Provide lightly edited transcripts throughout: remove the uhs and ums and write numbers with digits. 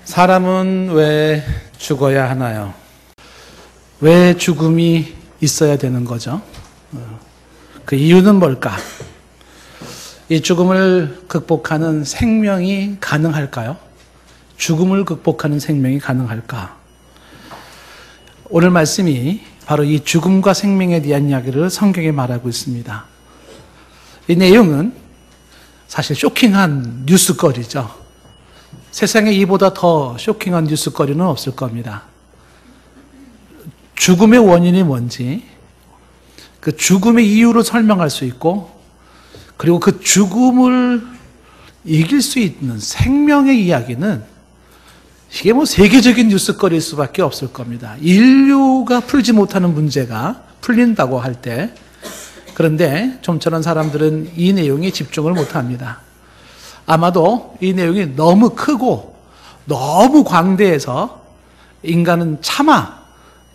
사람은 왜 죽어야 하나요? 왜 죽음이 있어야 되는 거죠? 그 이유는 뭘까? 이 죽음을 극복하는 생명이 가능할까요? 죽음을 극복하는 생명이 가능할까? 오늘 말씀이 바로 이 죽음과 생명에 대한 이야기를 성경에 말하고 있습니다. 이 내용은 사실 쇼킹한 뉴스거리죠. 세상에 이보다 더 쇼킹한 뉴스거리는 없을 겁니다. 죽음의 원인이 뭔지, 그 죽음의 이유를 설명할 수 있고, 그리고 그 죽음을 이길 수 있는 생명의 이야기는 이게 뭐 세계적인 뉴스거리일 수밖에 없을 겁니다. 인류가 풀지 못하는 문제가 풀린다고 할 때, 그런데 좀처럼 사람들은 이 내용에 집중을 못합니다. 아마도 이 내용이 너무 크고 너무 광대해서 인간은 차마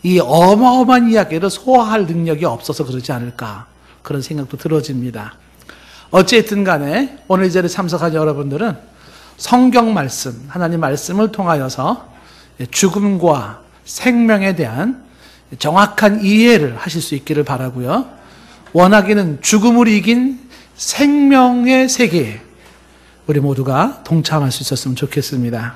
이 어마어마한 이야기를 소화할 능력이 없어서 그러지 않을까, 그런 생각도 들어집니다. 어찌됐든 간에 오늘 이 자리에 참석한 여러분들은 성경 말씀, 하나님 말씀을 통하여서 죽음과 생명에 대한 정확한 이해를 하실 수 있기를 바라고요. 원하기는 죽음을 이긴 생명의 세계에 우리 모두가 동참할 수 있었으면 좋겠습니다.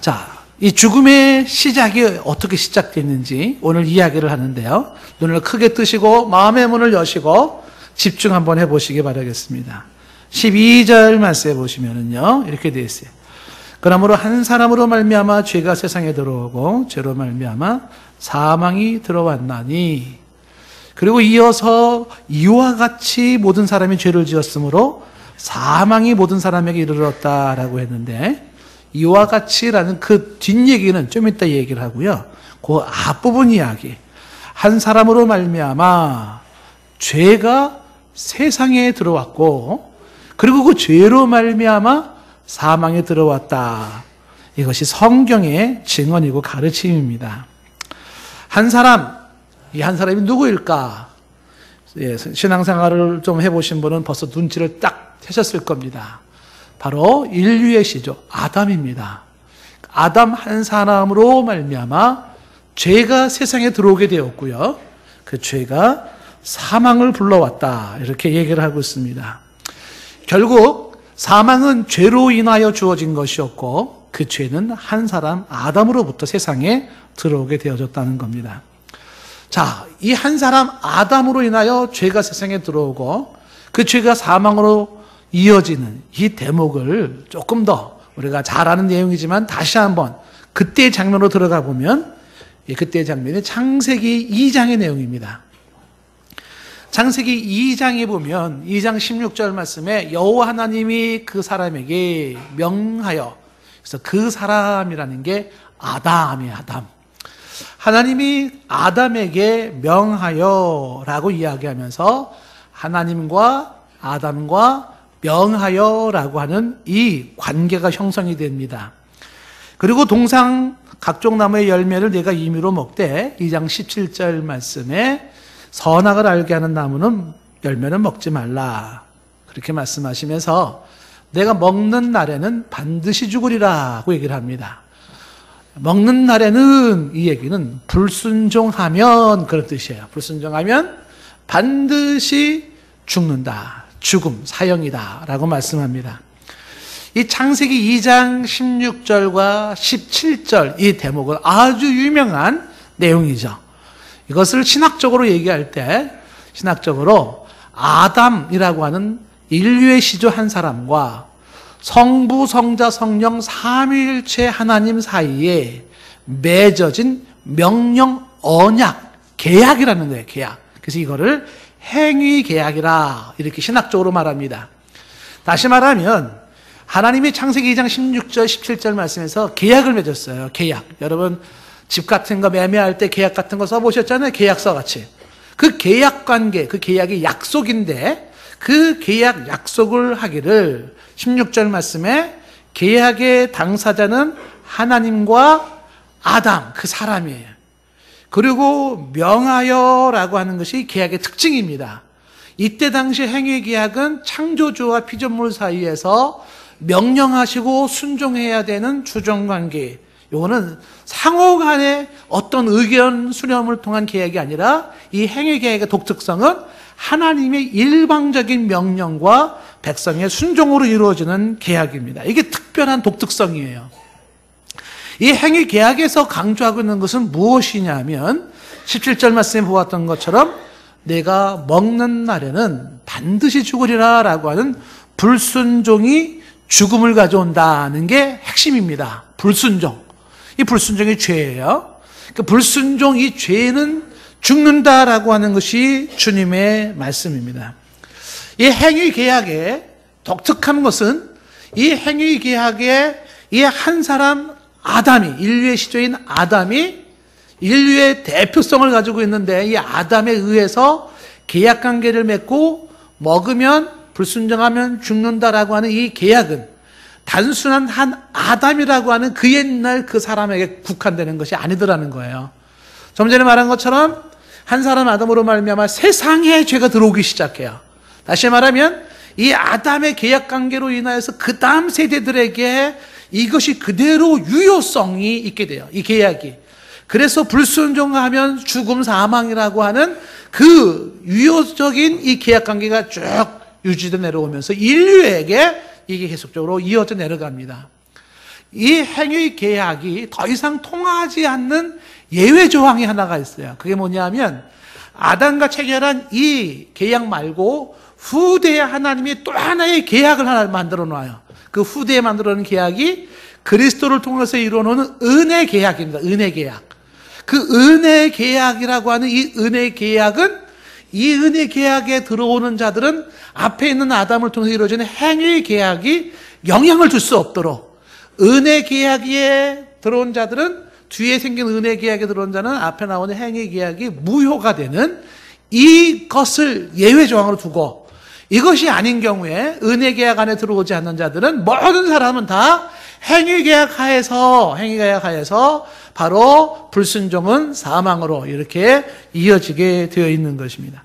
자, 이 죽음의 시작이 어떻게 시작됐는지 오늘 이야기를 하는데요. 눈을 크게 뜨시고 마음의 문을 여시고 집중 한번 해보시기 바라겠습니다. 12절 말씀해 보시면은요, 이렇게 되어 있어요. 그러므로 한 사람으로 말미암아 죄가 세상에 들어오고 죄로 말미암아 사망이 들어왔나니, 그리고 이어서 이와 같이 모든 사람이 죄를 지었으므로 사망이 모든 사람에게 이르렀다라고 했는데, 이와 같이라는 그 뒷얘기는 좀 이따 얘기를 하고요. 그 앞부분 이야기, 한 사람으로 말미암아 죄가 세상에 들어왔고, 그리고 그 죄로 말미암아 사망에 들어왔다. 이것이 성경의 증언이고 가르침입니다. 한 사람, 이 한 사람이 누구일까? 신앙생활을 좀 해보신 분은 벌써 눈치를 딱 하셨을 겁니다. 바로 인류의 시조 아담입니다. 아담 한 사람으로 말미암아 죄가 세상에 들어오게 되었고요. 그 죄가 사망을 불러왔다, 이렇게 얘기를 하고 있습니다. 결국 사망은 죄로 인하여 주어진 것이었고, 그 죄는 한 사람 아담으로부터 세상에 들어오게 되어졌다는 겁니다. 자, 이 한 사람 아담으로 인하여 죄가 세상에 들어오고 그 죄가 사망으로 이어지는 이 대목을 조금 더 우리가 잘 아는 내용이지만 다시 한번 그때의 장면으로 들어가 보면, 그때의 장면이 창세기 2장의 내용입니다. 창세기 2장에 보면 2장 16절 말씀에 여호와 하나님이 그 사람에게 명하여, 그래서 그 사람이라는 게 아담이에요. 아담. 하나님이 아담에게 명하여라고 이야기하면서 하나님과 아담과 명하여라고 하는 이 관계가 형성이 됩니다. 그리고 동상 각종 나무의 열매를 내가 임의로 먹되 2장 17절 말씀에 선악을 알게 하는 나무는 열매는 먹지 말라, 그렇게 말씀하시면서 내가 먹는 날에는 반드시 죽으리라고 얘기를 합니다. 먹는 날에는, 이 얘기는 불순종하면 그런 뜻이에요. 불순종하면 반드시 죽는다, 죽음, 사형이다 라고 말씀합니다. 이 창세기 2장 16절과 17절 이 대목은 아주 유명한 내용이죠. 이것을 신학적으로 얘기할 때, 신학적으로 아담이라고 하는 인류의 시조 한 사람과 성부, 성자, 성령 삼위일체 하나님 사이에 맺어진 명령, 언약, 계약이라는 거예요. 계약. 그래서 이거를 행위계약이라 이렇게 신학적으로 말합니다. 다시 말하면 하나님이 창세기 2장 16절 17절 말씀에서 계약을 맺었어요. 계약. 여러분 집 같은 거 매매할 때 계약 같은 거 써보셨잖아요. 계약서 같이. 그 계약 관계, 그 계약이 약속인데 그 계약 약속을 하기를 16절 말씀에 계약의 당사자는 하나님과 아담, 그 사람이에요. 그리고 명하여라고 하는 것이 계약의 특징입니다. 이때 당시 행위계약은 창조주와 피조물 사이에서 명령하시고 순종해야 되는 주종관계. 요거는 상호 간의 어떤 의견 수렴을 통한 계약이 아니라 이 행위 계약의 독특성은 하나님의 일방적인 명령과 백성의 순종으로 이루어지는 계약입니다. 이게 특별한 독특성이에요. 이 행위 계약에서 강조하고 있는 것은 무엇이냐면 17절 말씀에 보았던 것처럼 내가 먹는 날에는 반드시 죽으리라 라고 하는 불순종이 죽음을 가져온다는 게 핵심입니다. 불순종. 이 불순종이 죄예요. 그 불순종, 이 죄는 죽는다라고 하는 것이 주님의 말씀입니다. 이 행위 계약의 독특한 것은 이 행위 계약에 이 한 사람 아담이, 인류의 시조인 아담이 인류의 대표성을 가지고 있는데 이 아담에 의해서 계약관계를 맺고 먹으면 불순종하면 죽는다라고 하는 이 계약은 단순한 한 아담이라고 하는 그 옛날 그 사람에게 국한되는 것이 아니더라는 거예요. 좀 전에 말한 것처럼 한 사람 아담으로 말미암아 세상에 죄가 들어오기 시작해요. 다시 말하면 이 아담의 계약관계로 인하여서 그 다음 세대들에게 이것이 그대로 유효성이 있게 돼요. 이 계약이. 그래서 불순종하면 죽음, 사망이라고 하는 그 유효적인 이 계약관계가 쭉 유지돼 내려오면서 인류에게 이게 계속적으로 이어져 내려갑니다. 이 행위 계약이 더 이상 통하지 않는 예외 조항이 하나가 있어요. 그게 뭐냐면 아담과 체결한 이 계약 말고 후대에 하나님이 또 하나의 계약을 하나 만들어 놔요. 그 후대에 만들어 놓은 계약이 그리스도를 통해서 이루어놓은 은혜 계약입니다. 은혜 계약. 그 은혜 계약이라고 하는 이 은혜 계약은 이 은혜 계약에 들어오는 자들은 앞에 있는 아담을 통해서 이루어지는 행위 계약이 영향을 줄 수 없도록 은혜 계약에 들어온 자들은 뒤에 생긴 은혜 계약에 들어온 자는 앞에 나오는 행위 계약이 무효가 되는 이것을 예외 조항으로 두고 이것이 아닌 경우에 은혜 계약 안에 들어오지 않는 자들은 모든 사람은 다 행위 계약 하에서 바로 불순종은 사망으로 이렇게 이어지게 되어 있는 것입니다.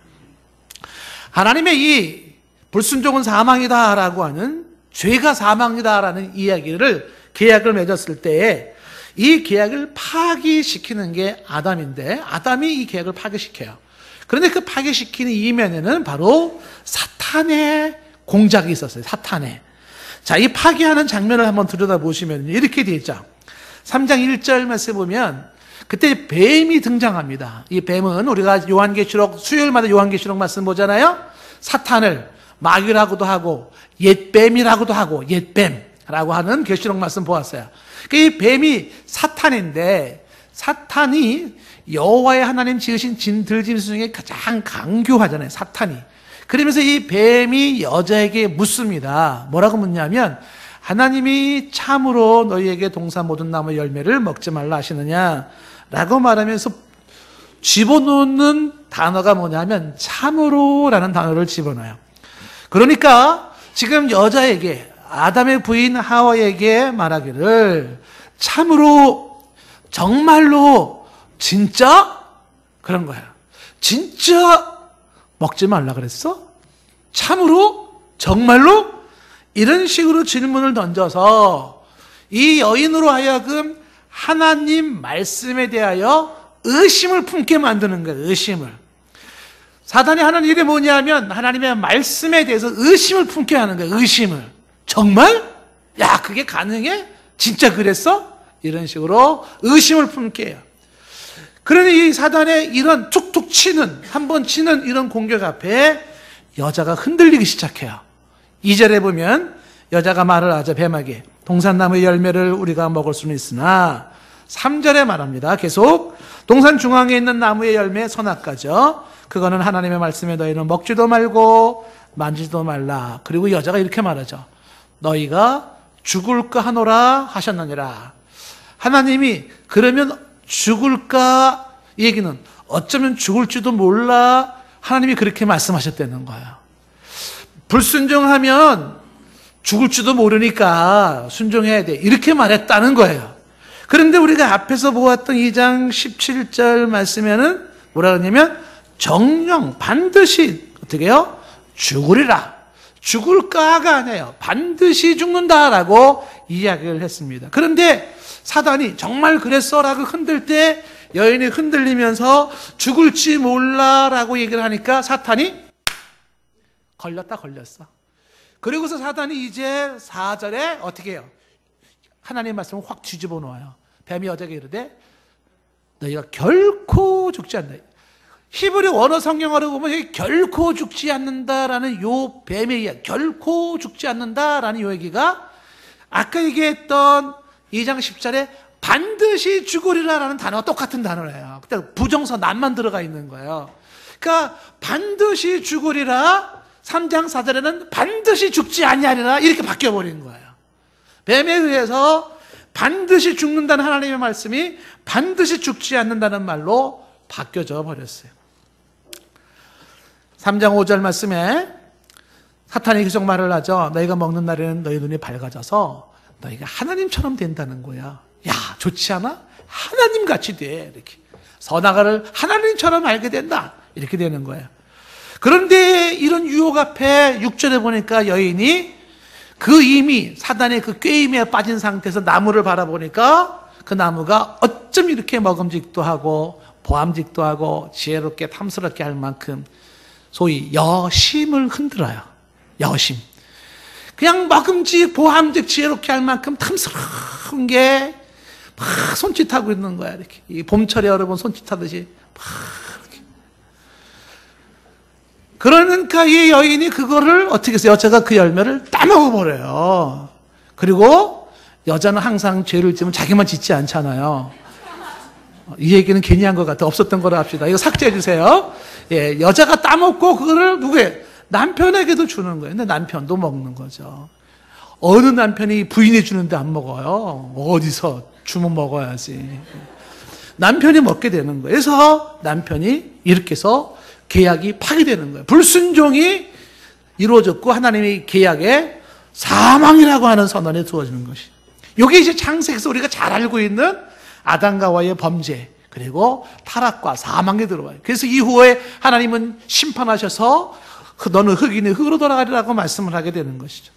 하나님의 이 불순종은 사망이다라고 하는 죄가 사망이다라는 이야기를 계약을 맺었을 때에 이 계약을 파기시키는 게 아담인데 아담이 이 계약을 파기시켜요. 그런데 그 파기시키는 이면에는 바로 사탄의 공작이 있었어요. 사탄의. 자, 이 파기하는 장면을 한번 들여다보시면 이렇게 되어 있죠. 3장 1절 말씀에 보면 그때 뱀이 등장합니다. 이 뱀은 우리가 요한계시록 수요일마다 요한계시록 말씀 보잖아요. 사탄을 마귀라고도 하고 옛뱀이라고도 하고 옛뱀라고 하는 계시록 말씀 보았어요. 이 뱀이 사탄인데 사탄이 여호와의 하나님 지으신 들짐승 중에 가장 강교하잖아요. 사탄이. 그러면서 이 뱀이 여자에게 묻습니다. 뭐라고 묻냐면 하나님이 참으로 너희에게 동산 모든 나무 열매를 먹지 말라 하시느냐 라고 말하면서 집어넣는 단어가 뭐냐면 참으로라는 단어를 집어넣어요. 그러니까 지금 여자에게 아담의 부인 하와에게 말하기를 참으로 정말로 진짜 그런 거야. 진짜 먹지 말라 그랬어? 참으로? 정말로? 이런 식으로 질문을 던져서 이 여인으로 하여금 하나님 말씀에 대하여 의심을 품게 만드는 거예요. 의심을. 사단이 하는 일이 뭐냐면 하나님의 말씀에 대해서 의심을 품게 하는 거예요. 의심을. 정말? 야, 그게 가능해? 진짜 그랬어? 이런 식으로 의심을 품게 해요. 그러니 이 사단의 이런 툭툭 치는, 한번 치는 이런 공격 앞에 여자가 흔들리기 시작해요. 2절에 보면 여자가 말을 하죠. 뱀에게 동산나무의 열매를 우리가 먹을 수는 있으나 3절에 말합니다. 계속 동산 중앙에 있는 나무의 열매 선악과죠. 그거는 하나님의 말씀에 너희는 먹지도 말고 만지지도 말라. 그리고 여자가 이렇게 말하죠. 너희가 죽을까 하노라 하셨느니라. 하나님이 그러면 죽을까? 이 얘기는 어쩌면 죽을지도 몰라. 하나님이 그렇게 말씀하셨다는 거예요. 불순종하면 죽을지도 모르니까 순종해야 돼. 이렇게 말했다는 거예요. 그런데 우리가 앞에서 보았던 2장 17절 말씀에는 뭐라 그러냐면 정령 반드시 어떻게 해요? 죽으리라. 죽을까가 아니에요. 반드시 죽는다라고 이야기를 했습니다. 그런데 사단이 정말 그랬어라고 흔들 때 여인이 흔들리면서 죽을지 몰라라고 얘기를 하니까 사탄이 걸렸어. 그리고서 사단이 이제 4절에 어떻게 해요? 하나님의 말씀을 확 뒤집어 놓아요. 뱀이 여자에게 이르되 너희가 결코 죽지 않는다. 히브리 원어 성경어로 보면 결코 죽지 않는다라는 요 뱀의 이야기, 결코 죽지 않는다라는 요 얘기가 아까 얘기했던 2장 10절에 반드시 죽으리라라는 단어가 똑같은 단어예요. 그때 부정사 난만 들어가 있는 거예요. 그러니까 반드시 죽으리라, 3장 4절에는 반드시 죽지 아니하리라 이렇게 바뀌어버린 거예요. 뱀에 의해서 반드시 죽는다는 하나님의 말씀이 반드시 죽지 않는다는 말로 바뀌어져 버렸어요. 3장 5절 말씀에 사탄이 계속 말을 하죠. 너희가 먹는 날에는 너희 눈이 밝아져서 너희가 하나님처럼 된다는 거야. 야, 좋지 않아? 하나님같이 돼. 이렇게. 선악을 하나님처럼 알게 된다. 이렇게 되는 거예요. 그런데 이런 유혹 앞에 6절에 보니까 여인이 그 이미 사단의 그 꾀임에 빠진 상태에서 나무를 바라보니까 그 나무가 어쩜 이렇게 먹음직도 하고 보암직도 하고 지혜롭게 탐스럽게 할 만큼 소위 여심을 흔들어요. 여심. 그냥 먹음직, 보암직, 지혜롭게 할 만큼 탐스러운 게 막 손짓하고 있는 거야. 이렇게. 이 봄철에 여러분 손짓하듯이 막 이렇게. 그러니까 이 여인이 그거를 어떻게 해서 여자가 그 열매를 따먹어버려요. 그리고 여자는 항상 죄를 지으면 자기만 짓지 않잖아요. 이 얘기는 괜히 한 것 같아. 없었던 거로 합시다. 이거 삭제해 주세요. 예, 여자가 따먹고 그거를 누구에? 남편에게도 주는 거예요. 근데 남편도 먹는 거죠. 어느 남편이 부인이 주는데 안 먹어요? 어디서 주면 먹어야지. 남편이 먹게 되는 거예요. 그래서 남편이 이렇게 해서 계약이 파기되는 거예요. 불순종이 이루어졌고 하나님의 계약에 사망이라고 하는 선언이 두어지는 것이. 이게 이제 창세기에서 우리가 잘 알고 있는 아담과 하와의 범죄 그리고 타락과 사망이 들어와요. 그래서 이후에 하나님은 심판하셔서 너는 흙이니 흙으로 돌아가리라고 말씀을 하게 되는 것이죠.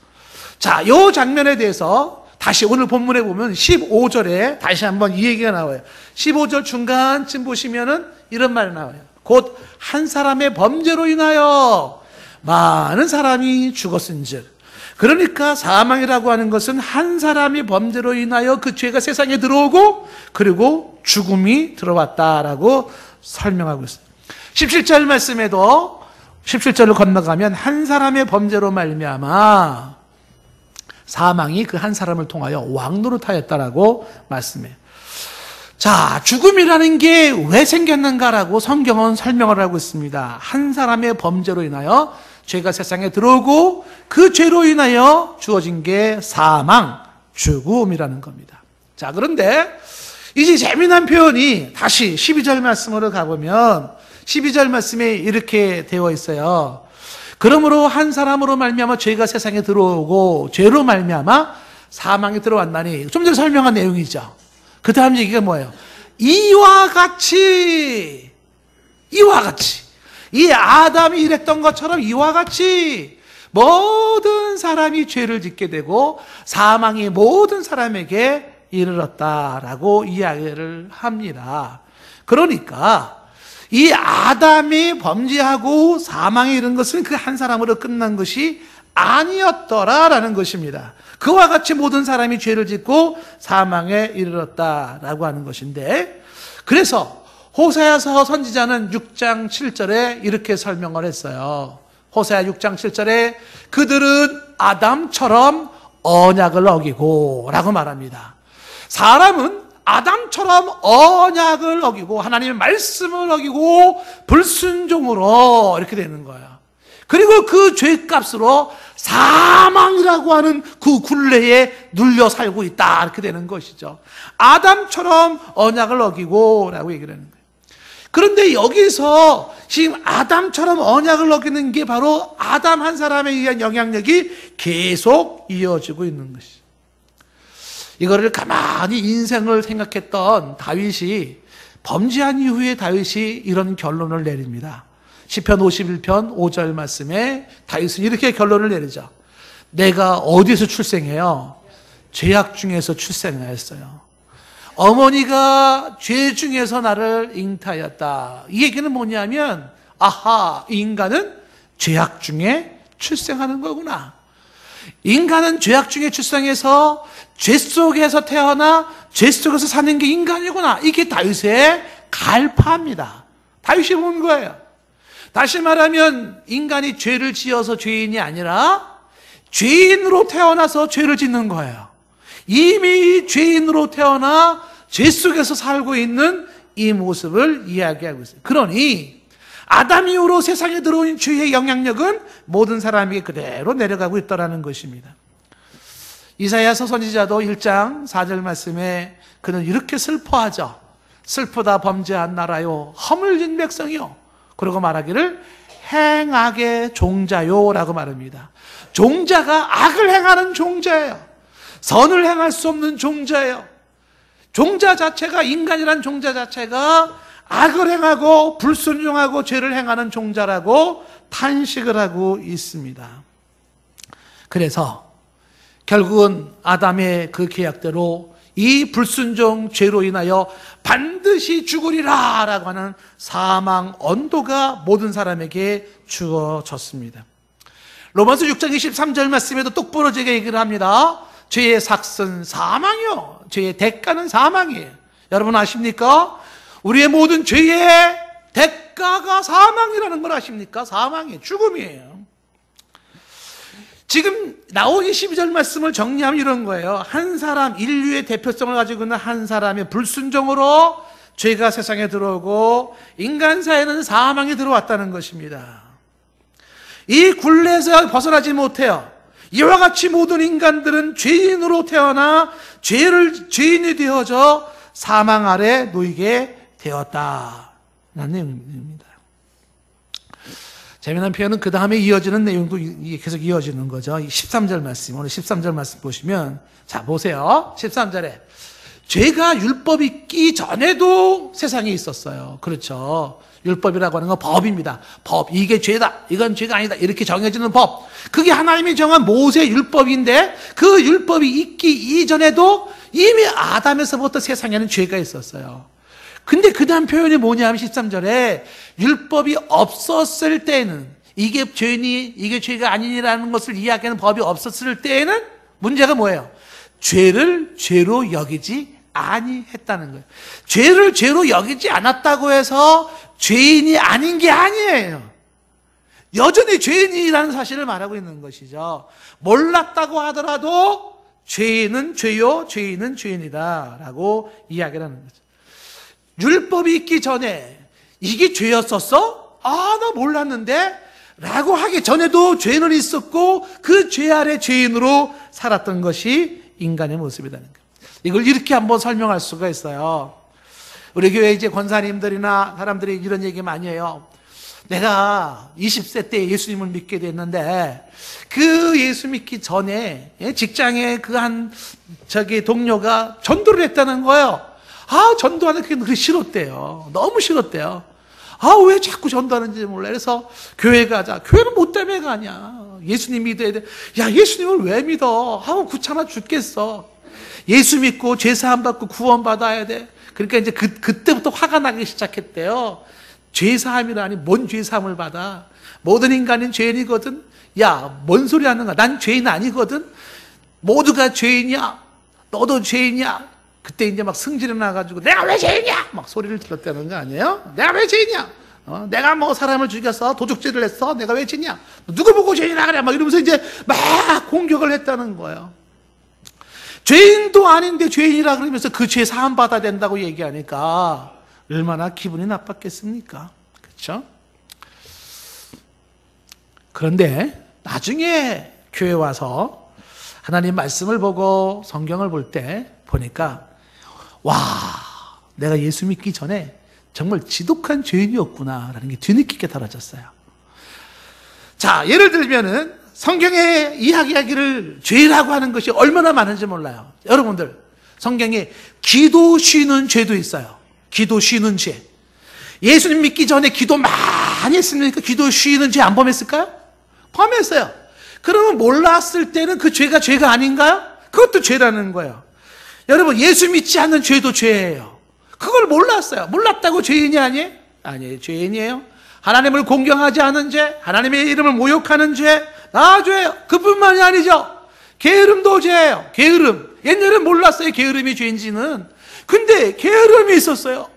자, 이 장면에 대해서 다시 오늘 본문에 보면 15절에 다시 한번 이 얘기가 나와요. 15절 중간쯤 보시면은 이런 말이 나와요. 곧 한 사람의 범죄로 인하여 많은 사람이 죽었은즉. 그러니까 사망이라고 하는 것은 한 사람의 범죄로 인하여 그 죄가 세상에 들어오고 그리고 죽음이 들어왔다라고 설명하고 있어요. 17절 말씀에도 17절을 건너가면 한 사람의 범죄로 말미암아 사망이 그 한 사람을 통하여 왕노릇하였다라고 말씀해요. 자, 죽음이라는 게 왜 생겼는가라고 성경은 설명을 하고 있습니다. 한 사람의 범죄로 인하여 죄가 세상에 들어오고 그 죄로 인하여 주어진 게 사망, 죽음이라는 겁니다. 자, 그런데 이제 재미난 표현이 다시 12절 말씀으로 가보면 12절 말씀에 이렇게 되어 있어요. 그러므로 한 사람으로 말미암아 죄가 세상에 들어오고 죄로 말미암아 사망이 들어왔나니 좀 전에 설명한 내용이죠. 그 다음 얘기가 뭐예요? 이와 같이 이 아담이 이랬던 것처럼 이와 같이 모든 사람이 죄를 짓게 되고 사망이 모든 사람에게 이르렀다라고 이야기를 합니다. 그러니까 이 아담이 범죄하고 사망에 이른 것은 그 한 사람으로 끝난 것이 아니었더라라는 것입니다. 그와 같이 모든 사람이 죄를 짓고 사망에 이르렀다라고 하는 것인데, 그래서 호세아서 선지자는 6장 7절에 이렇게 설명을 했어요. 호세아 6장 7절에 그들은 아담처럼 언약을 어기고 라고 말합니다. 사람은 아담처럼 언약을 어기고 하나님의 말씀을 어기고 불순종으로 이렇게 되는 거예요. 그리고 그 죄값으로 사망이라고 하는 그 굴레에 눌려 살고 있다 이렇게 되는 것이죠. 아담처럼 언약을 어기고 라고 얘기를 하는 거예요. 그런데 여기서 지금 아담처럼 언약을 어기는 게 바로 아담 한 사람에 의한 영향력이 계속 이어지고 있는 것이죠. 이거를 가만히 인생을 생각했던 다윗이 범죄한 이후에 다윗이 이런 결론을 내립니다. 시편 51편 5절 말씀에 다윗은 이렇게 결론을 내리죠. 내가 어디서 출생해요? 죄악 중에서 출생하였어요. 어머니가 죄 중에서 나를 잉태하였다. 이 얘기는 뭐냐면 아하, 인간은 죄악 중에 출생하는 거구나. 인간은 죄악 중에 출생해서 죄 속에서 태어나 죄 속에서 사는 게 인간이구나. 이게 다윗의 갈파입니다. 다윗이 본 거예요. 다시 말하면 인간이 죄를 지어서 죄인이 아니라 죄인으로 태어나서 죄를 짓는 거예요. 이미 죄인으로 태어나 죄 속에서 살고 있는 이 모습을 이야기하고 있어요. 그러니 아담 이후로 세상에 들어온 죄의 영향력은 모든 사람에게 그대로 내려가고 있다는 것입니다. 이사야서 선지자도 1장 4절 말씀에 그는 이렇게 슬퍼하죠. 슬프다 범죄한 나라요, 허물진 백성이요. 그러고 말하기를 행악의 종자요 라고 말합니다. 종자가 악을 행하는 종자예요. 선을 행할 수 없는 종자예요. 종자 자체가, 인간이란 종자 자체가 악을 행하고 불순종하고 죄를 행하는 종자라고 탄식을 하고 있습니다. 그래서 결국은 아담의 그 계약대로 이 불순종 죄로 인하여 반드시 죽으리라 라고 하는 사망 언도가 모든 사람에게 주어졌습니다. 로마서 6장 23절 말씀에도 똑부러지게 얘기를 합니다. 죄의 삭은 사망이요, 죄의 대가는 사망이에요. 여러분 아십니까? 우리의 모든 죄의 대가가 사망이라는 걸 아십니까? 사망이에요. 죽음이에요. 지금 나오기 12절 말씀을 정리하면 이런 거예요. 한 사람, 인류의 대표성을 가지고 있는 한 사람의 불순종으로 죄가 세상에 들어오고 인간 사회는 사망이 들어왔다는 것입니다. 이 굴레에서 벗어나지 못해요. 이와 같이 모든 인간들은 죄인으로 태어나 죄인이 되어져 사망 아래 놓이게 되었다라는 내용입니다. 재미난 표현은 그 다음에 이어지는 내용도 계속 이어지는 거죠. 13절 말씀, 오늘 13절 말씀 보시면, 자 보세요. 13절에 죄가 율법이 있기 전에도 세상에 있었어요. 그렇죠. 율법이라고 하는 건 법입니다. 법, 이게 죄다, 이건 죄가 아니다, 이렇게 정해지는 법. 그게 하나님이 정한 모세 율법인데 그 율법이 있기 이전에도 이미 아담에서부터 세상에는 죄가 있었어요. 근데 그 다음 표현이 뭐냐 하면 13절에 율법이 없었을 때는, 이게 죄니 이게 죄가 아니라는 것을 이야기하는 법이 없었을 때에는 문제가 뭐예요? 죄를 죄로 여기지 아니했다는 거예요. 죄를 죄로 여기지 않았다고 해서 죄인이 아닌 게 아니에요. 여전히 죄인이라는 사실을 말하고 있는 것이죠. 몰랐다고 하더라도 죄인은 죄요, 죄인은 죄인이다 라고 이야기를 하는 거죠. 율법이 있기 전에 이게 죄였었어? 아, 나 몰랐는데? 라고 하기 전에도 죄는 있었고 그 죄 아래 죄인으로 살았던 것이 인간의 모습이라는 거예요. 이걸 이렇게 한번 설명할 수가 있어요. 우리 교회 이제 권사님들이나 사람들이 이런 얘기 많이 해요. 내가 20세 때 예수님을 믿게 됐는데 그 예수 믿기 전에 직장에 그 동료가 전도를 했다는 거예요. 아, 전도하는 게 그렇게 싫었대요. 너무 싫었대요. 아, 왜 자꾸 전도하는지 몰라. 그래서 교회 가자. 교회는 뭐 때문에 가냐. 예수님 믿어야 돼. 야, 예수님을 왜 믿어? 아우, 귀찮아 죽겠어. 예수 믿고 죄사함 받고 구원 받아야 돼. 그러니까 이제 그때부터 화가 나기 시작했대요. 죄사함이라니, 뭔 죄사함을 받아? 모든 인간은 죄인이거든. 야, 뭔 소리 하는 거야? 난 죄인 아니거든. 모두가 죄인이야. 너도 죄인이야. 그때 이제 막 승질이 나가지고 내가 왜 죄인이야? 막 소리를 질렀다는 거 아니에요? 내가 왜 죄인이야? 내가 뭐 사람을 죽였어? 도둑질을 했어? 내가 왜 죄인이야? 누구 보고 죄인이라 그래? 막 이러면서 이제 막 공격을 했다는 거예요. 죄인도 아닌데 죄인이라 그러면서 그 죄 사함 받아야 된다고 얘기하니까 얼마나 기분이 나빴겠습니까? 그렇죠? 그런데 나중에 교회 와서 하나님 말씀을 보고 성경을 볼 때 보니까 와, 내가 예수 믿기 전에 정말 지독한 죄인이었구나라는 게 뒤늦게 달라졌어요. 자, 예를 들면은 성경에 이야기하기를 죄라고 하는 것이 얼마나 많은지 몰라요. 여러분들, 성경에 기도 쉬는 죄도 있어요. 기도 쉬는 죄. 예수님 믿기 전에 기도 많이 했습니까? 기도 쉬는 죄 안 범했을까요? 범했어요. 그러면 몰랐을 때는 그 죄가 아닌가요? 그것도 죄라는 거예요. 여러분, 예수 믿지 않는 죄도 죄예요. 그걸 몰랐어요. 몰랐다고 죄인이 아니에요? 아니에요. 죄인이에요. 하나님을 공경하지 않은 죄, 하나님의 이름을 모욕하는 죄, 다 죄예요. 그뿐만이 아니죠. 게으름도 죄예요. 게으름. 옛날엔 몰랐어요. 게으름이 죄인지는. 근데 게으름이 있었어요.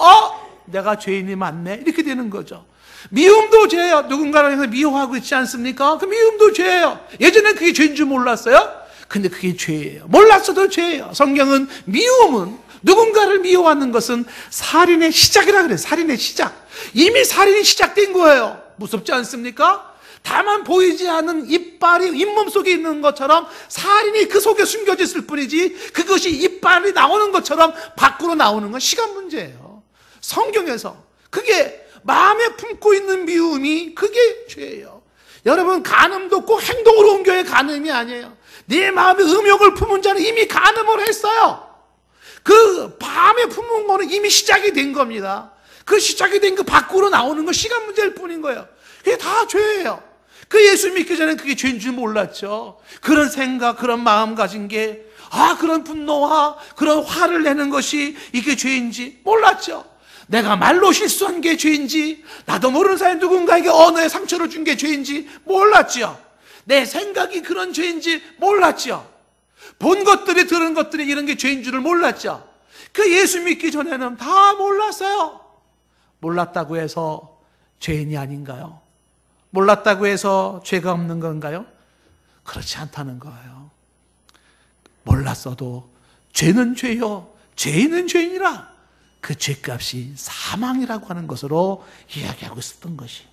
내가 죄인이 맞네. 이렇게 되는 거죠. 미움도 죄예요. 누군가를 해서 미워하고 있지 않습니까? 그 미움도 죄예요. 예전엔 그게 죄인 줄 몰랐어요. 근데 그게 죄예요. 몰랐어도 죄예요. 성경은 미움은, 누군가를 미워하는 것은 살인의 시작이라 그래요. 살인의 시작. 이미 살인이 시작된 거예요. 무섭지 않습니까? 다만 보이지 않는 이빨이 잇몸 속에 있는 것처럼 살인이 그 속에 숨겨져 있을 뿐이지, 그것이 이빨이 나오는 것처럼 밖으로 나오는 건 시간 문제예요. 성경에서 그게 마음에 품고 있는 미움이 그게 죄예요. 여러분, 간음도 꼭 행동으로 옮겨야 간음이 아니에요. 네 마음에 음욕을 품은 자는 이미 간음을 했어요. 그 마음에 품은 거는 이미 시작이 된 겁니다. 그 시작이 된 그 밖으로 나오는 건 시간 문제일 뿐인 거예요. 그게 다 죄예요. 그 예수 믿기 전에 그게 죄인 줄 몰랐죠. 그런 생각, 그런 마음 가진 게, 그런 분노와 그런 화를 내는 것이 이게 죄인지 몰랐죠. 내가 말로 실수한 게 죄인지, 나도 모르는 사이에 누군가에게 언어의 상처를 준 게 죄인지 몰랐죠. 내 생각이 그런 죄인지 몰랐죠. 본 것들이, 들은 것들이 이런 게 죄인 줄을 몰랐죠. 그 예수 믿기 전에는 다 몰랐어요. 몰랐다고 해서 죄인이 아닌가요? 몰랐다고 해서 죄가 없는 건가요? 그렇지 않다는 거예요. 몰랐어도 죄는 죄요, 죄인은 죄인이라 그 죄값이 사망이라고 하는 것으로 이야기하고 있었던 것이,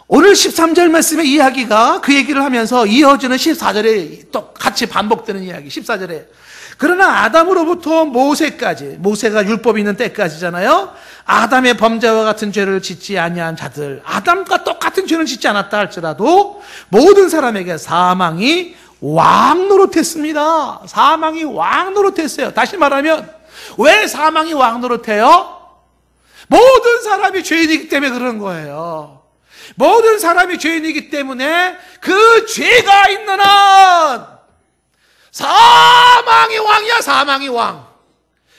오늘 13절 말씀의 이야기가 그 얘기를 하면서 이어지는 14절에 또 같이 반복되는 이야기. 14절에 그러나 아담으로부터 모세까지, 모세가 율법이 있는 때까지잖아요. 아담의 범죄와 같은 죄를 짓지 아니한 자들, 아담과 똑같은 죄를 짓지 않았다 할지라도 모든 사람에게 사망이 왕노릇했습니다. 사망이 왕노릇했어요. 다시 말하면 왜 사망이 왕노릇해요? 모든 사람이 죄인이기 때문에 그런 거예요. 모든 사람이 죄인이기 때문에 그 죄가 있는 한 사망이 왕이야. 사망이 왕.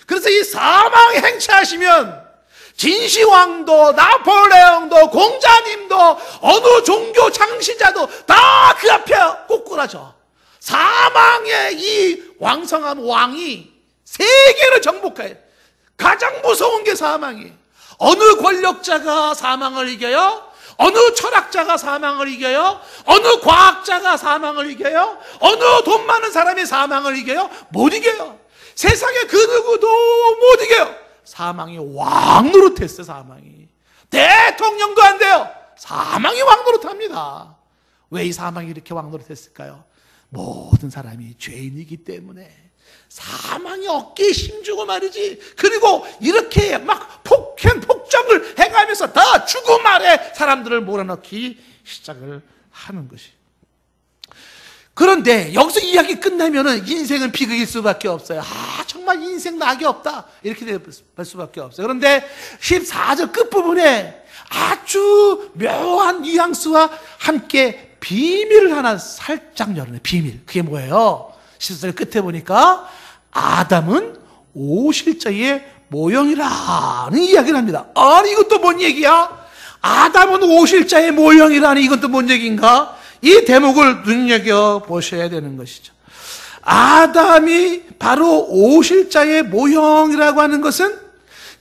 그래서 이 사망이 행차하시면 진시황도, 나폴레옹도, 공자님도, 어느 종교 창시자도 다 그 앞에 꼬꾸라져. 사망의 이 왕성한 왕이 세계를 정복해요. 가장 무서운 게 사망이에요. 어느 권력자가 사망을 이겨요? 어느 철학자가 사망을 이겨요? 어느 과학자가 사망을 이겨요? 어느 돈 많은 사람이 사망을 이겨요? 못 이겨요. 세상에 그 누구도 못 이겨요. 사망이 왕노릇했어요. 사망이. 대통령도 안 돼요. 사망이 왕노릇합니다. 왜 이 사망이 이렇게 왕노릇했을까요? 모든 사람이 죄인이기 때문에 사망이 어깨에 힘주고 말이지. 그리고 이렇게 막 폭정을 행하면서 다 죽음 아래 사람들을 몰아넣기 시작을 하는 것이. 그런데 여기서 이야기 끝나면은 인생은 비극일 수밖에 없어요. 정말 인생 낙이 없다, 이렇게 될 수밖에 없어요. 그런데 14절 끝부분에 아주 묘한 뉘앙스와 함께 비밀을 하나 살짝 열어내. 비밀. 그게 뭐예요? 14절 끝에 보니까 아담은 오실자의 모형이라는 이야기를 합니다. 아니, 이것도 뭔 얘기야? 아담은 오실자의 모형이라니, 이것도 뭔 얘기인가? 이 대목을 눈여겨보셔야 되는 것이죠. 아담이 바로 오실자의 모형이라고 하는 것은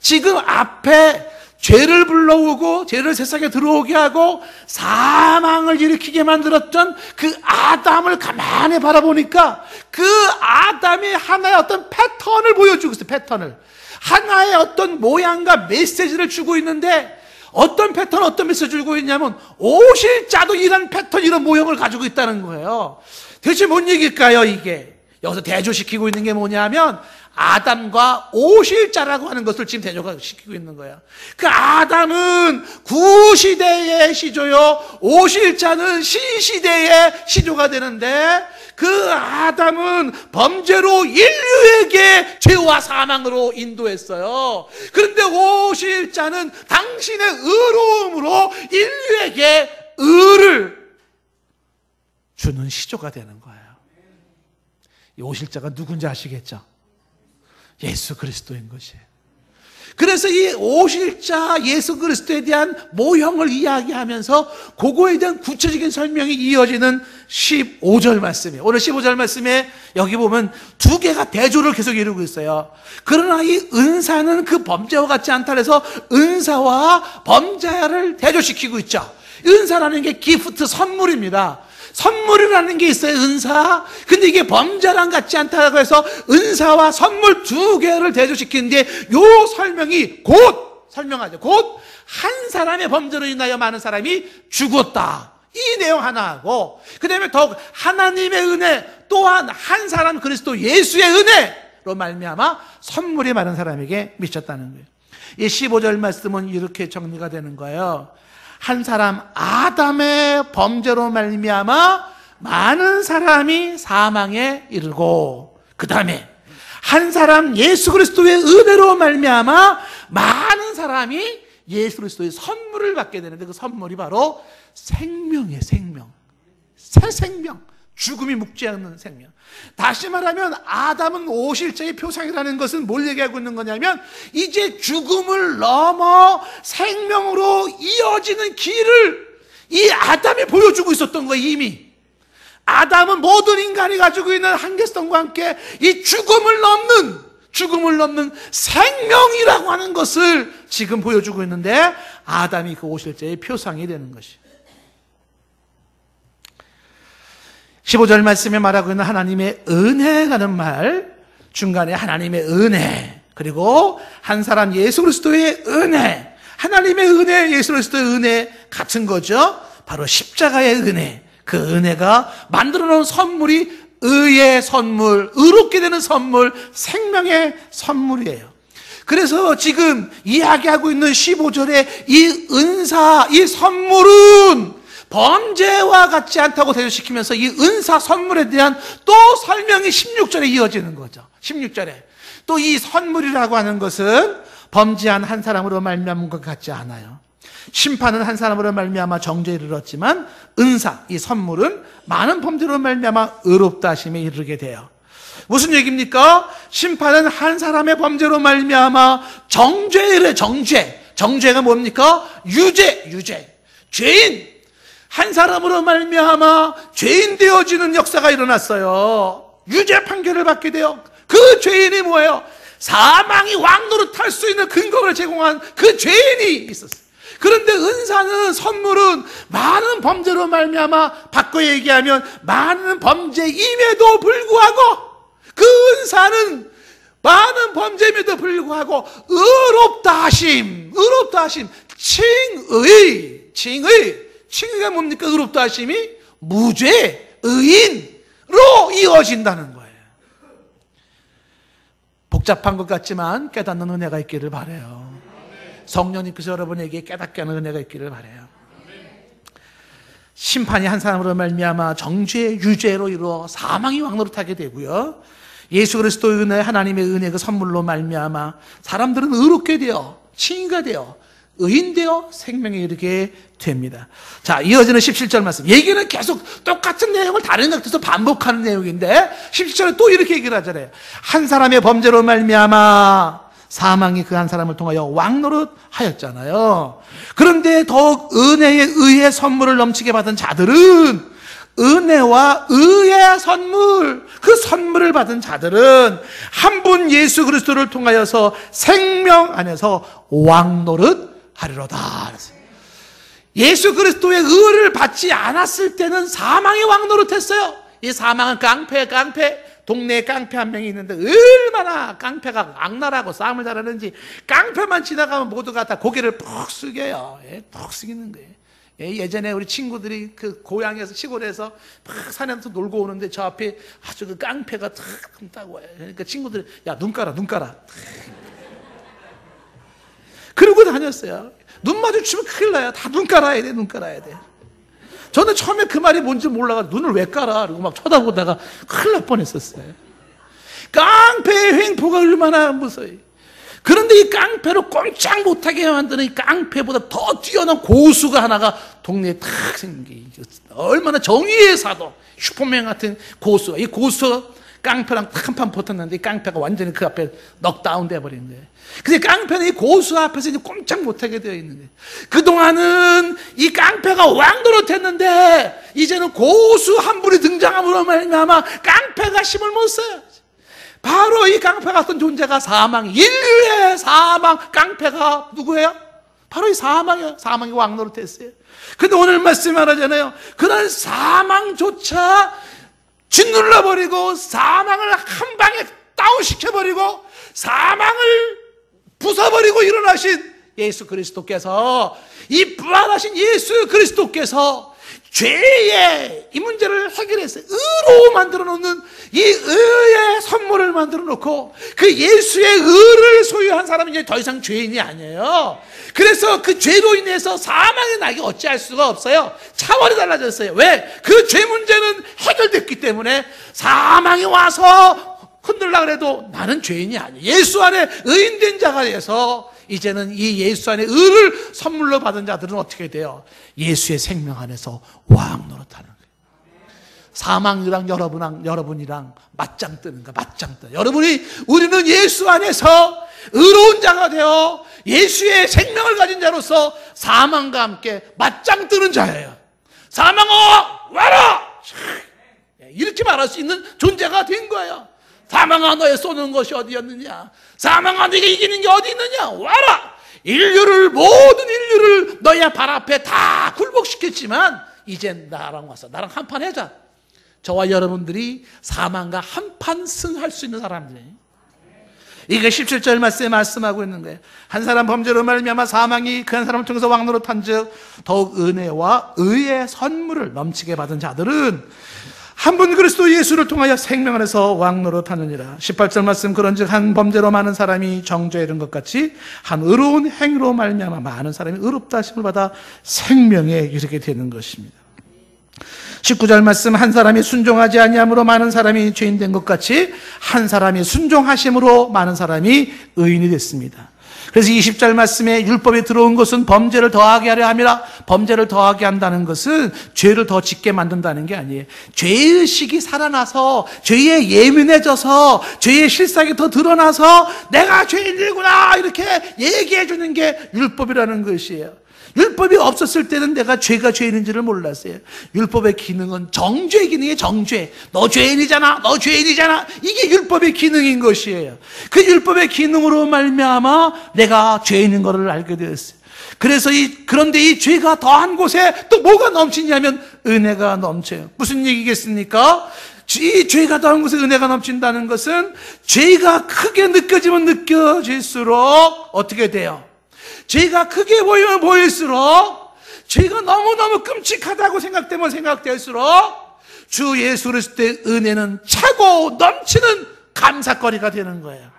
지금 앞에 죄를 불러오고 죄를 세상에 들어오게 하고 사망을 일으키게 만들었던 그 아담을 가만히 바라보니까 그 아담이 하나의 어떤 패턴을 보여주고 있어요. 패턴을. 하나의 어떤 모양과 메시지를 주고 있는데, 어떤 패턴, 어떤 메시지를 주고 있냐면 오실자도 이런 패턴, 이런 모형을 가지고 있다는 거예요. 대체 뭔 얘기일까요, 이게? 여기서 대조시키고 있는 게 뭐냐면 아담과 오실자라고 하는 것을 지금 대조시키고 있는 거예요. 그 아담은 구시대의 시조요, 오실자는 신시대의 시조가 되는데, 그 아담은 범죄로 인류에게 죄와 사망으로 인도했어요. 그런데 오실자는 당신의 의로움으로 인류에게 의를 주는 시조가 되는 거예요. 이 오실자가 누군지 아시겠죠? 예수 그리스도인 것이에요. 그래서 이 오실자 예수 그리스도에 대한 모형을 이야기하면서 그거에 대한 구체적인 설명이 이어지는 15절 말씀이에요. 오늘 15절 말씀에 여기 보면 두 개가 대조를 계속 이루고 있어요. 그러나 이 은사는 그 범죄와 같지 않다 해서 은사와 범죄를 대조시키고 있죠. 은사라는 게 기프트, 선물입니다. 선물이라는 게 있어요, 은사. 근데 이게 범죄랑 같지 않다고 해서 은사와 선물 두 개를 대조시키는데 요 설명이 곧 설명하죠. 곧 한 사람의 범죄로 인하여 많은 사람이 죽었다. 이 내용 하나하고 그 다음에 더욱 하나님의 은혜 또한 한 사람 그리스도 예수의 은혜로 말미암아 선물이 많은 사람에게 미쳤다는 거예요. 이 15절 말씀은 이렇게 정리가 되는 거예요. 한 사람 아담의 범죄로 말미암아 많은 사람이 사망에 이르고 그 다음에 한 사람 예수 그리스도의 은혜로 말미암아 많은 사람이 예수 그리스도의 선물을 받게 되는데 그 선물이 바로 생명이에요. 생명, 새 생명, 죽음이 묵지 않는 생명. 다시 말하면 아담은 오실자의 표상이라는 것은 뭘 얘기하고 있는 거냐면 이제 죽음을 넘어 생명으로 이어지는 길을 이 아담이 보여주고 있었던 거예요. 이미 아담은 모든 인간이 가지고 있는 한계성과 함께 이 죽음을 넘는 생명이라고 하는 것을 지금 보여주고 있는데 아담이 그 오실자의 표상이 되는 것이에요. 15절 말씀에 말하고 있는 하나님의 은혜라는 말, 중간에 하나님의 은혜, 그리고 한 사람 예수 그리스도의 은혜, 하나님의 은혜, 예수 그리스도의 은혜 같은 거죠. 바로 십자가의 은혜, 그 은혜가 만들어 놓은 선물이 의의 선물, 의롭게 되는 선물, 생명의 선물이에요. 그래서 지금 이야기하고 있는 15절의 이 은사, 이 선물은 범죄와 같지 않다고 대조시키면서 이 은사 선물에 대한 또 설명이 16절에 이어지는 거죠. 16절에 또 이 선물이라고 하는 것은 범죄한 한 사람으로 말미암은 것 같지 않아요. 심판은 한 사람으로 말미암아 정죄에 이르렀지만 은사, 이 선물은 많은 범죄로 말미암아 의롭다 하심에 이르게 돼요. 무슨 얘기입니까? 심판은 한 사람의 범죄로 말미암아 정죄에 이르. 정죄가 뭡니까? 유죄, 죄인, 한 사람으로 말미암아 죄인 되어지는 역사가 일어났어요. 유죄 판결을 받게 돼요. 그 죄인이 뭐예요? 사망이 왕노릇할 수 있는 근거를 제공한 그 죄인이 있었어요. 그런데 은사는, 선물은 많은 범죄로 말미암아, 바꿔 얘기하면 많은 범죄임에도 불구하고 그 은사는 많은 범죄임에도 불구하고 의롭다 하심, 칭의가 뭡니까? 의롭다 하심이 무죄, 의인으로 이어진다는 거예요. 복잡한 것 같지만 깨닫는 은혜가 있기를 바라요. 성령님께서 여러분에게 깨닫게 하는 은혜가 있기를 바라요. 심판이 한 사람으로 말미암아 정죄, 유죄로 이루어 사망이 왕노릇하게 되고요. 예수 그리스도의 은혜, 하나님의 은혜 그 선물로 말미암아 사람들은 의롭게 되어 칭의가 되어 의인되어 생명에 이르게 됩니다. 자, 이어지는 17절 말씀. 얘기는 계속 똑같은 내용을 다른 각도에서 반복하는 내용인데 17절에 또 이렇게 얘기를 하잖아요. 한 사람의 범죄로 말미암아 사망이 그 한 사람을 통하여 왕노릇 하였잖아요. 그런데 더욱 은혜의 의의 선물을 넘치게 받은 자들은, 은혜와 의의 선물, 그 선물을 받은 자들은 한 분 예수 그리스도를 통하여서 생명 안에서 왕노릇 하리로다. 예수 그리스도의 의를 받지 않았을 때는 사망이 왕노릇했어요. 이 사망은 깡패, 동네에 깡패 한 명이 있는데 얼마나 깡패가 악랄하고 싸움을 잘하는지 깡패만 지나가면 모두가 다 고개를 푹 숙여요. 푹 숙이는 거예요. 예전에 우리 친구들이 그 고향에서 시골에서 막 산에서 놀고 오는데 저 앞에 아주 그 깡패가 탁 있다고 해요. 그러니까 친구들이 야, 눈 깔아. 그러고 다녔어요. 눈 마주치면 큰일 나요. 다 눈 깔아야 돼. 저는 처음에 그 말이 뭔지 몰라가지고 눈을 왜 깔아? 그러고 막 쳐다보다가 큰일 날 뻔했었어요. 깡패의 횡포가 얼마나 무서워요. 그런데 이 깡패를 꼼짝 못하게 만드는 이 깡패보다 더 뛰어난 고수가 하나가 동네에 탁 생긴 게 얼마나 정의의 사도, 슈퍼맨 같은 고수가, 이 고수 깡패랑 탁 한판 붙었는데 이 깡패가 완전히 그 앞에 넉다운 돼버린 거예요. 근데 깡패는 이 고수 앞에서 이제 꼼짝 못하게 되어 있는 거예요. 그동안은 이 깡패가 왕 노릇했는데 이제는 고수 한 분이 등장함으로 말미암아 깡패가 힘을 못 써요. 바로 이 깡패 같은 존재가 사망, 인류의 사망, 깡패가 누구예요? 바로 이 사망이에요. 사망이 왕 노릇했어요. 근데 오늘 말씀 말하잖아요. 그런 사망조차 짓눌러버리고 사망을 한 방에 다운시켜버리고 사망을 부숴버리고 일어나신 예수 그리스도께서, 이 부활하신 예수 그리스도께서 죄의 이 문제를 해결했어요. 의로 만들어 놓는 이 의의 선물을 만들어 놓고 그 예수의 의를 소유한 사람은 이제 더 이상 죄인이 아니에요. 그래서 그 죄로 인해서 사망의 낙이 어찌할 수가 없어요. 차원이 달라졌어요. 왜? 그 죄 문제는 해결됐기 때문에 사망이 와서 흔들라 그래도 나는 죄인이 아니에요. 예수 안에 의인된 자가 돼서 이제는 이 예수 안에 의를 선물로 받은 자들은 어떻게 돼요? 예수의 생명 안에서 왕 노릇하는 거예요. 사망이랑 여러분이랑 맞짱 뜨는 거야. 맞짱 떠. 우리는 예수 안에서 의로운 자가 되어 예수의 생명을 가진 자로서 사망과 함께 맞짱 뜨는 자예요. 사망아 와라! 이렇게 말할 수 있는 존재가 된 거예요. 사망아 너의 쏘는 것이 어디였느냐? 사망아 네가 이기는 게 어디 있느냐? 와라! 모든 인류를 너의 발 앞에 다 굴복시켰지만 이제 나랑 와서 나랑 한판 하자. 저와 여러분들이 사망과 한판 승할 수 있는 사람들이에요. 이게 17절 말씀에 말씀하고 있는 거예요. 한 사람 범죄로 말미암아 사망이 그 한 사람을 통해서 왕노릇한즉 더욱 은혜와 의의 선물을 넘치게 받은 자들은 한 분 그리스도 예수를 통하여 생명 안에서 왕노릇하느니라. 18절 말씀, 그런즉 한 범죄로 많은 사람이 정죄에 이른 것 같이 한 의로운 행위로 말미암아 많은 사람이 의롭다 하심을 받아 생명에 이르게 되는 것입니다. 19절 말씀, 한 사람이 순종하지 아니함으로 많은 사람이 죄인 된 것 같이 한 사람이 순종하심으로 많은 사람이 의인이 됐습니다. 그래서 20절 말씀에 율법에 들어온 것은 범죄를 더하게 하려 함이라. 범죄를 더하게 한다는 것은 죄를 더 짓게 만든다는 게 아니에요. 죄의식이 살아나서 죄에 예민해져서 죄의 실상이 더 드러나서 내가 죄인이구나 이렇게 얘기해 주는 게 율법이라는 것이에요. 율법이 없었을 때는 내가 죄가 죄인인지를 몰랐어요. 율법의 기능은 정죄 기능이에요. 정죄. 너 죄인이잖아. 너 죄인이잖아. 이게 율법의 기능인 것이에요. 그 율법의 기능으로 말미암아 내가 죄인인 것을 알게 되었어요. 그런데 이 죄가 더한 곳에 또 뭐가 넘치냐면 은혜가 넘쳐요. 무슨 얘기겠습니까? 이 죄가 더한 곳에 은혜가 넘친다는 것은 죄가 크게 느껴지면 느껴질수록 어떻게 돼요? 죄가 크게 보이면 보일수록, 죄가 너무너무 끔찍하다고 생각되면 생각될수록 주 예수 그리스도의 은혜는 차고 넘치는 감사거리가 되는 거예요.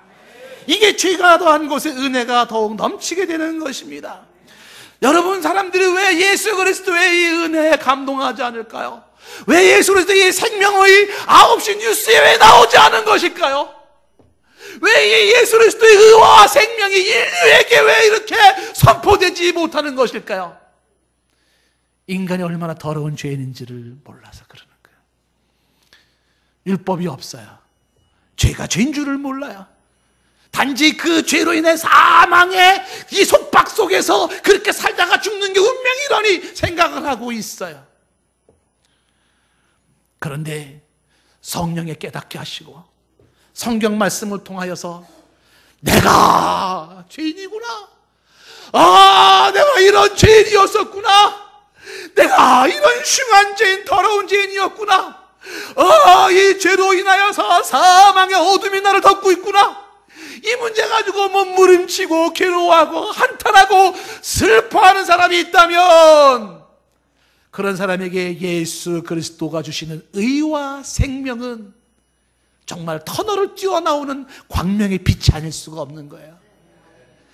이게 죄가 더한 곳에 은혜가 더욱 넘치게 되는 것입니다. 여러분, 사람들이 왜 예수 그리스도의 이 은혜에 감동하지 않을까요? 왜 예수 그리스도의 이 생명의 9시 뉴스에 왜 나오지 않은 것일까요? 왜 이 예수 그리스도의 의와 생명이 인류에게 왜 이렇게 선포되지 못하는 것일까요? 인간이 얼마나 더러운 죄인인지를 몰라서 그러는 거예요. 율법이 없어요. 죄가 죄인 줄을 몰라요. 단지 그 죄로 인해 사망의 이 속박 속에서 그렇게 살다가 죽는 게 운명이라니 생각을 하고 있어요. 그런데 성령에 깨닫게 하시고 성경 말씀을 통하여서 내가 죄인이구나. 내가 이런 죄인이었었구나. 내가 이런 흉한 죄인, 더러운 죄인이었구나. 이 죄로 인하여서 사망의 어둠이 나를 덮고 있구나. 이 문제 가지고 몸부림치고 괴로워하고 한탄하고 슬퍼하는 사람이 있다면 그런 사람에게 예수 그리스도가 주시는 의와 생명은 정말 터널을 뛰어나오는 광명의 빛이 아닐 수가 없는 거예요.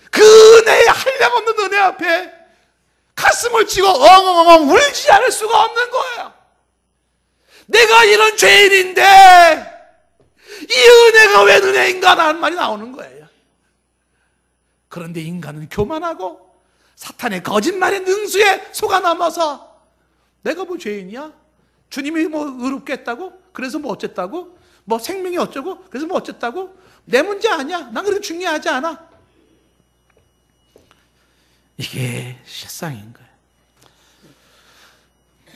그 은혜의 한량없는 은혜 앞에 가슴을 치고 엉엉엉 울지 않을 수가 없는 거예요. 내가 이런 죄인인데 이 은혜가 왜 은혜인가 라는 말이 나오는 거예요. 그런데 인간은 교만하고 사탄의 거짓말의 능수에 속아 넘어서 내가 뭐 죄인이야? 주님이 뭐 의롭게 했다고? 그래서 뭐 어쨌다고? 뭐 생명이 어쩌고? 그래서 뭐 어쨌다고? 내 문제 아니야. 난 그렇게 중요하지 않아. 이게 실상인 거예요.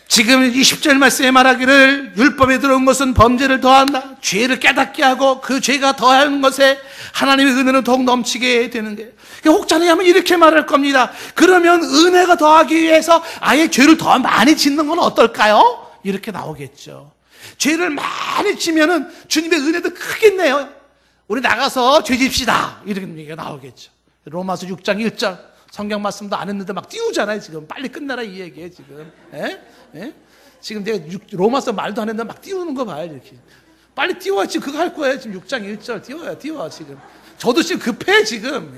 지금 20절 말씀에 말하기를 율법에 들어온 것은 범죄를 더한다. 죄를 깨닫게 하고 그 죄가 더하는 것에 하나님의 은혜는 더욱 넘치게 되는 거예요. 혹자는 하면 이렇게 말할 겁니다. 그러면 은혜가 더하기 위해서 아예 죄를 더 많이 짓는 건 어떨까요? 이렇게 나오겠죠. 죄를 많이 지면은 주님의 은혜도 크겠네요. 우리 나가서 죄 집시다. 이런 얘기가 나오겠죠. 로마서 6장 1절 성경 말씀도 안 했는데 막 띄우잖아요. 지금 빨리 끝나라 이 얘기예요. 지금. 지금 내가 로마서 말도 안 했는데 막 띄우는 거 봐요. 이렇게 빨리 띄워. 지금 그거 할 거예요. 지금 6장 1절 띄워 지금. 저도 지금 급해 지금.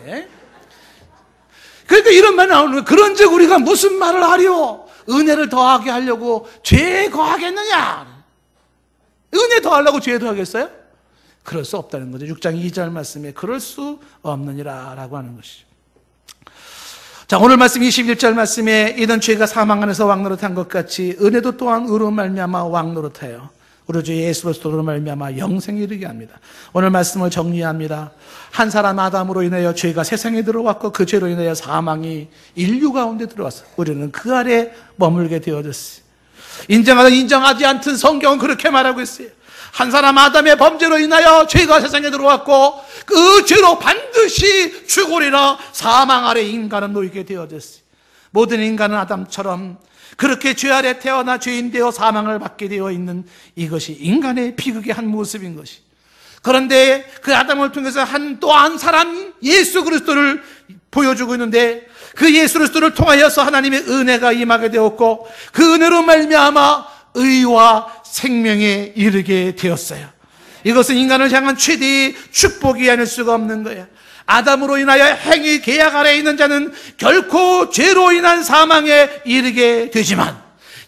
그러니까 이런 말이 나오는 거예요. 그런즉 우리가 무슨 말을 하리요? 은혜를 더하게 하려고 죄에 거하겠느냐? 은혜 더하려고 죄에 더하겠어요? 그럴 수 없다는 거죠. 6장 2절 말씀에 그럴 수 없느니라 라고 하는 것이죠. 자, 오늘 말씀 21절 말씀에 이런 죄가 사망 안에서 왕노릇한 것 같이 은혜도 또한 의로 말미암아 왕노릇하여 우리 주 예수 그리스도로 말미암아 영생에 이르게 합니다. 오늘 말씀을 정리합니다. 한 사람 아담으로 인하여 죄가 세상에 들어왔고 그 죄로 인하여 사망이 인류 가운데 들어왔어. 우리는 그 아래 머물게 되어졌어요. 인정하든 인정하지 않든 성경은 그렇게 말하고 있어요. 한 사람 아담의 범죄로 인하여 죄가 세상에 들어왔고 그 죄로 반드시 죽으리라. 사망 아래 인간은 놓이게 되어졌어요. 모든 인간은 아담처럼 그렇게 죄 아래 태어나 죄인 되어 사망을 받게 되어 있는 이것이 인간의 비극의 한 모습인 것이. 그런데 그 아담을 통해서 또 한 사람 예수 그리스도를 보여주고 있는데 그 예수 그리스도를 통하여서 하나님의 은혜가 임하게 되었고 그 은혜로 말미암아 의와 생명에 이르게 되었어요. 이것은 인간을 향한 최대의 축복이 아닐 수가 없는 거예요. 아담으로 인하여 행위 계약 아래에 있는 자는 결코 죄로 인한 사망에 이르게 되지만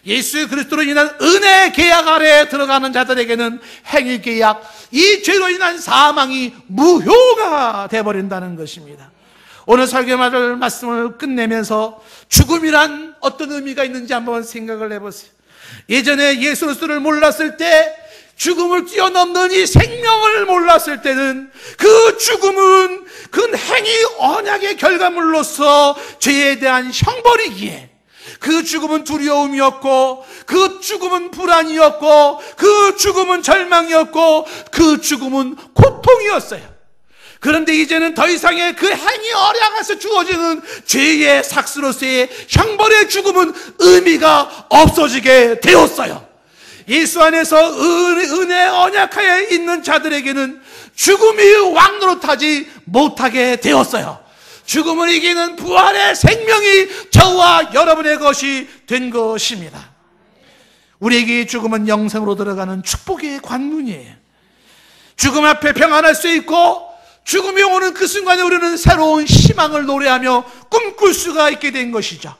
예수 그리스도로 인한 은혜 계약 아래에 들어가는 자들에게는 행위 계약, 이 죄로 인한 사망이 무효가 되어버린다는 것입니다. 오늘 설교를 말씀을 끝내면서 죽음이란 어떤 의미가 있는지 한번 생각을 해보세요. 예전에 예수 그리스도를 몰랐을 때 죽음을 뛰어넘는 이 생명을 몰랐을 때는 그 죽음은 그 행위 언약의 결과물로서 죄에 대한 형벌이기에 그 죽음은 두려움이었고 그 죽음은 불안이었고 그 죽음은 절망이었고 그 죽음은 고통이었어요. 그런데 이제는 더 이상의 그 행위 언약에서 주어지는 죄의 삭스로서의 형벌의 죽음은 의미가 없어지게 되었어요. 예수 안에서 은혜 언약하에 있는 자들에게는 죽음이 왕노릇하지 못하게 되었어요. 죽음을 이기는 부활의 생명이 저와 여러분의 것이 된 것입니다. 우리에게 죽음은 영생으로 들어가는 축복의 관문이에요. 죽음 앞에 평안할 수 있고 죽음이 오는 그 순간에 우리는 새로운 희망을 노래하며 꿈꿀 수가 있게 된 것이죠.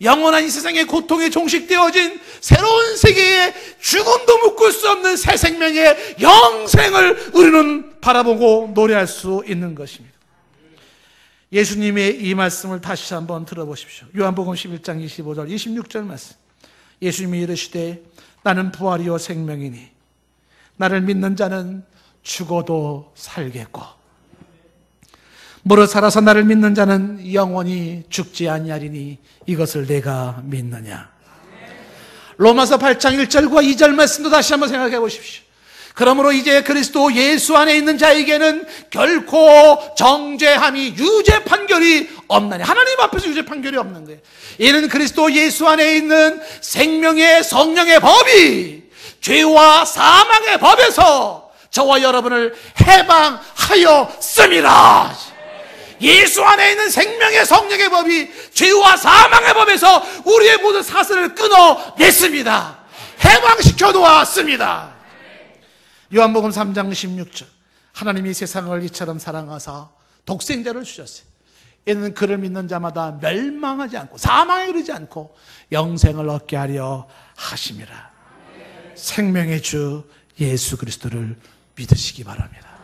영원한 이 세상의 고통에 종식되어진 새로운 세계에 죽음도 묶을 수 없는 새 생명의 영생을 우리는 바라보고 노래할 수 있는 것입니다. 예수님의 이 말씀을 다시 한번 들어보십시오. 요한복음 11장 25절 26절 말씀. 예수님이 이르시되 나는 부활이요 생명이니 나를 믿는 자는 죽어도 살겠고 무릇 살아서 나를 믿는 자는 영원히 죽지 아니하리니 이것을 내가 믿느냐. 로마서 8장 1절과 2절 말씀도 다시 한번 생각해 보십시오. 그러므로 이제 그리스도 예수 안에 있는 자에게는 결코 정죄함이 유죄 판결이 없나니. 하나님 앞에서 유죄 판결이 없는 거예요. 이는 그리스도 예수 안에 있는 생명의 성령의 법이 죄와 사망의 법에서 저와 여러분을 해방하였습니다. 예수 안에 있는 생명의 성령의 법이 죄와 사망의 법에서 우리의 모든 사슬을 끊어냈습니다. 해방시켜 놓았습니다. 요한복음 3장 16절 하나님이 세상을 이처럼 사랑하사 독생자를 주셨어요. 이는 그를 믿는 자마다 멸망하지 않고 사망에 이르지 않고 영생을 얻게 하려 하심이라. 생명의 주 예수 그리스도를 믿으시기 바랍니다.